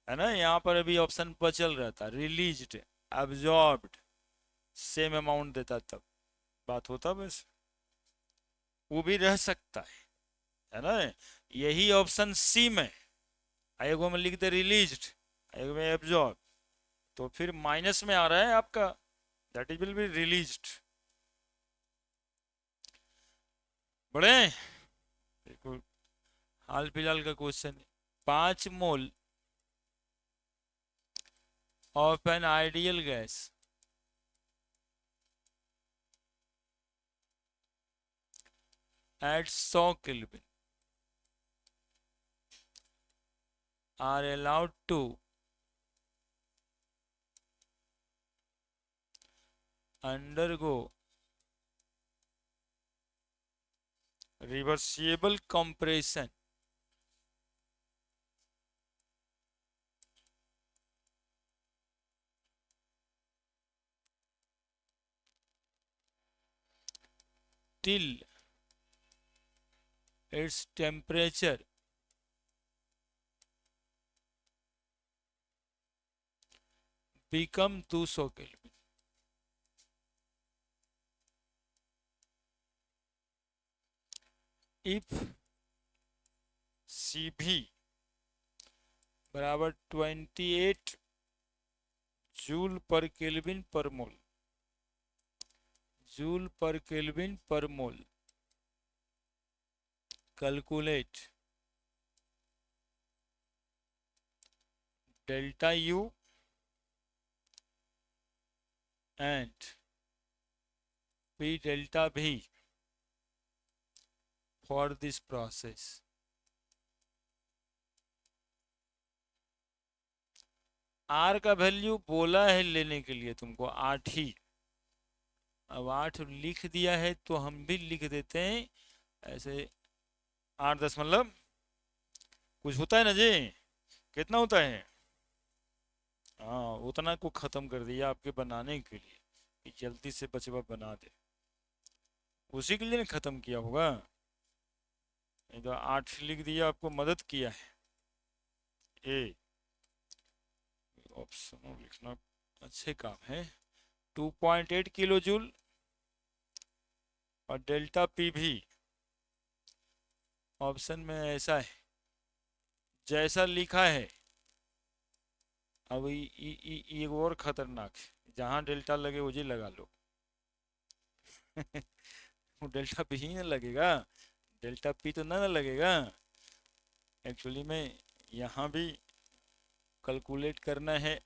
है ना, यहाँ पर अभी ऑप्शन पर चल रहा था रिलीज्ड, एब्जॉर्ब्ड, सेम अमाउंट देता तब बात होता, बस वो भी रह सकता है ना। यही ऑप्शन सी में, एक में लिख दे रिलीज्ड, एक में एब्जॉर्ब, तो फिर माइनस में आ रहा है आपका, that is will be released. बड़े बिल्कुल हाल फिलहाल का क्वेश्चन है। 5 mole of an ideal gas at 100 Kelvin are allowed to undergo reversible compression till its temperature become 200 Kelvin. If Cv बराबर 28 joule per kelvin per mole, joule per kelvin per mole, calculate delta U and P delta V for this process. आर का value बोला है लेने के लिए तुमको 8 ही, अब 8 लिख दिया है तो हम भी लिख देते हैं ऐसे, 8 10 मतलब कुछ होता है ना जी, कितना होता है, हाँ उतना को खत्म कर दिया आपके बनाने के लिए कि जल्दी से बचवा बना दे, उसी के लिए खत्म किया होगा। नहीं तो 8 लिख दिया, आपको मदद किया है। ए ऑप्शन लिखना अच्छे काम है। 2.8 किलो जूल और डेल्टा पी भी ऑप्शन में ऐसा है जैसा लिखा है। अब ये और खतरनाक है, जहां डेल्टा लगे वो जी लगा लो। वो डेल्टा पी ही ना लगेगा, डेल्टा पी तो ना लगेगा। एक्चुअली में यहाँ भी कैलकुलेट करना है,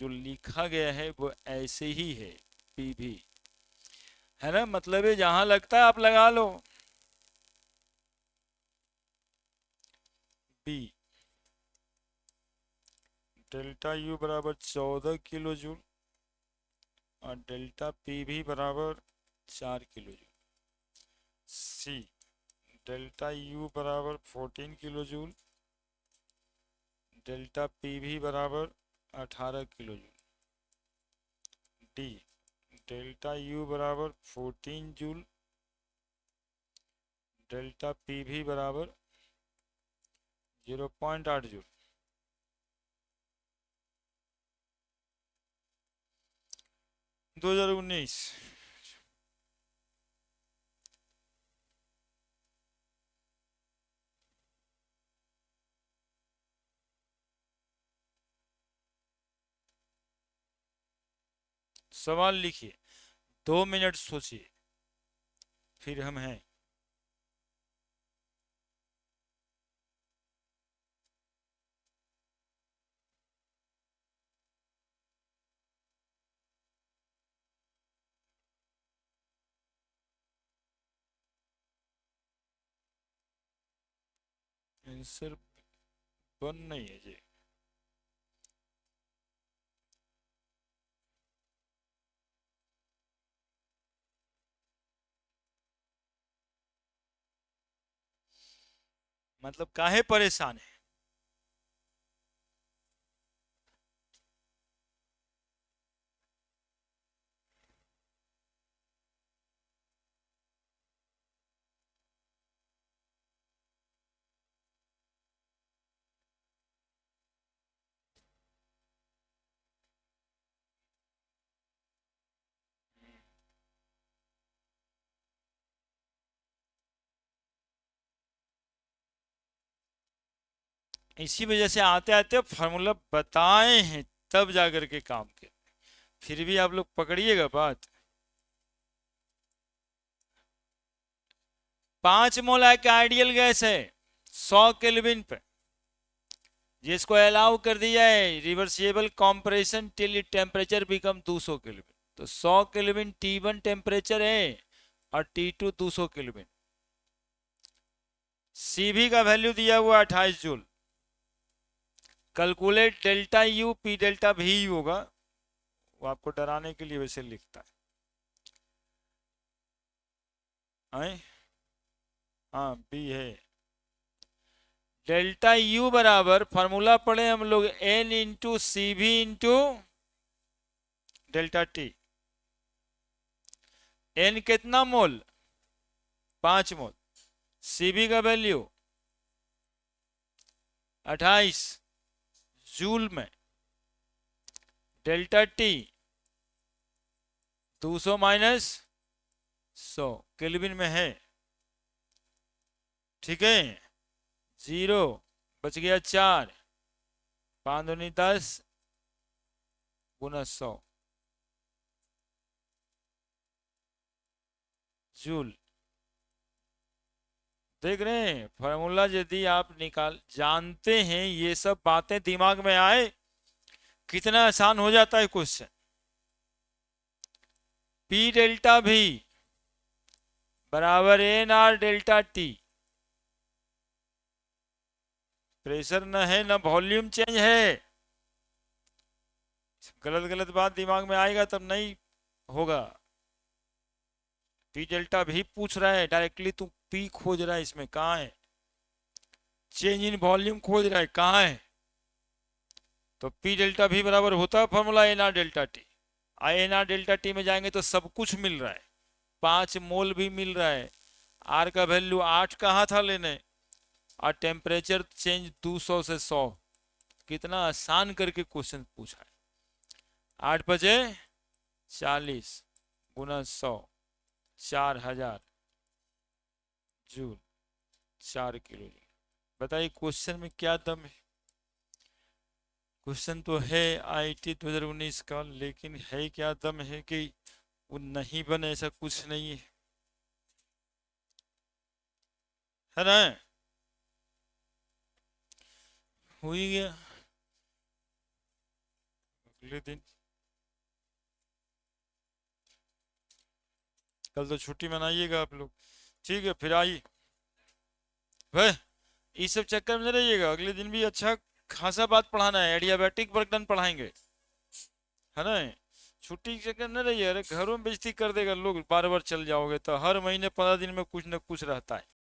जो लिखा गया है वो ऐसे ही है, पी भी है ना, मतलब है जहां लगता है आप लगा लो। बी डेल्टा यू बराबर 14 किलो जूल और डेल्टा पी भी बराबर 4 kilo joule. C delta U बराबर 14 किलो जूल, डेल्टा पी भी बराबर 18 kilo joule. D delta U बराबर 14 जूल, डेल्टा पी भी बराबर 0.8 जूल। 2019 सवाल लिखिए, 2 मिनट सोचिए, फिर हम हैं। आंसर बन नहीं है जी। मतलब काहे परेशान है? इसी वजह से आते आते फार्मूला बताए हैं, तब जाकर के काम के, फिर भी आप लोग पकड़िएगा बात। 5 मोल एक आइडियल गैस है 100 केल्विन पे, जिसको अलाउ कर दिया है reversible compression till temperature become 200 kelvin. तो 100 केल्विन T1 टेम्परेचर है और T2 200 केल्विन। Cv का वैल्यू दिया हुआ 28 joule. Calculate delta U, P delta भी होगा, वो आपको डराने के लिए वैसे लिखता है। हाँ बी है। डेल्टा यू बराबर फॉर्मूला पढ़े हम लोग, एन इंटू सी भी इंटू डेल्टा टी। एन कितना मोल? 5 मोल। सीबी का वैल्यू 28 जूल में। डेल्टा टी 200 माइनस 100 केल्विन में है। ठीक है, 0 बच गया 4, 5 दूनी 10 गुना 100 जूल। देख रहे हैं फॉर्मूला, यदि आप निकाल जानते हैं, ये सब बातें दिमाग में आए, कितना आसान हो जाता है क्वेश्चन। पी डेल्टा भी बराबर N R delta T. Pressure न है न वॉल्यूम चेंज है। गलत गलत बात दिमाग में आएगा तब नहीं होगा। पी डेल्टा भी पूछ रहा है डायरेक्टली, तू पी खोज रहा है, इसमें कहाँ है? चेंज इन वॉल्यूम खोज रहा है, कहाँ है? तो पी डेल्टा भी बराबर होता है formula N R delta T. N R delta T में जाएंगे तो सब कुछ मिल रहा है, 5 मोल भी मिल रहा है, आर का वैल्यू 8 कहाँ था लेने, और टेम्परेचर चेंज 200 से 100। कितना आसान करके क्वेश्चन पूछा है। 8 बजे 40 गुना 100, 4000 जूल, 4 किलो। बताइए क्वेश्चन में क्या दम है? क्वेश्चन तो है आईटी 2019 का, लेकिन है क्या दम है कि वो नहीं बने, ऐसा कुछ नहीं है, है ना? हो ही गया। अगले दिन कल तो छुट्टी मनाइएगा आप लोग, ठीक है? फिर आइए भाई, इस सब चक्कर में नहीं रहिएगा, अगले दिन भी अच्छा खासा बात पढ़ाना है, एडियाबैटिक वर्कडन पढ़ाएंगे, है ना? छुट्टी के चक्कर में नहीं रहिए, अरे घरों में बेइज्जती कर देगा लोग, बार बार चल जाओगे तो। हर महीने 15 दिन में कुछ न कुछ रहता है।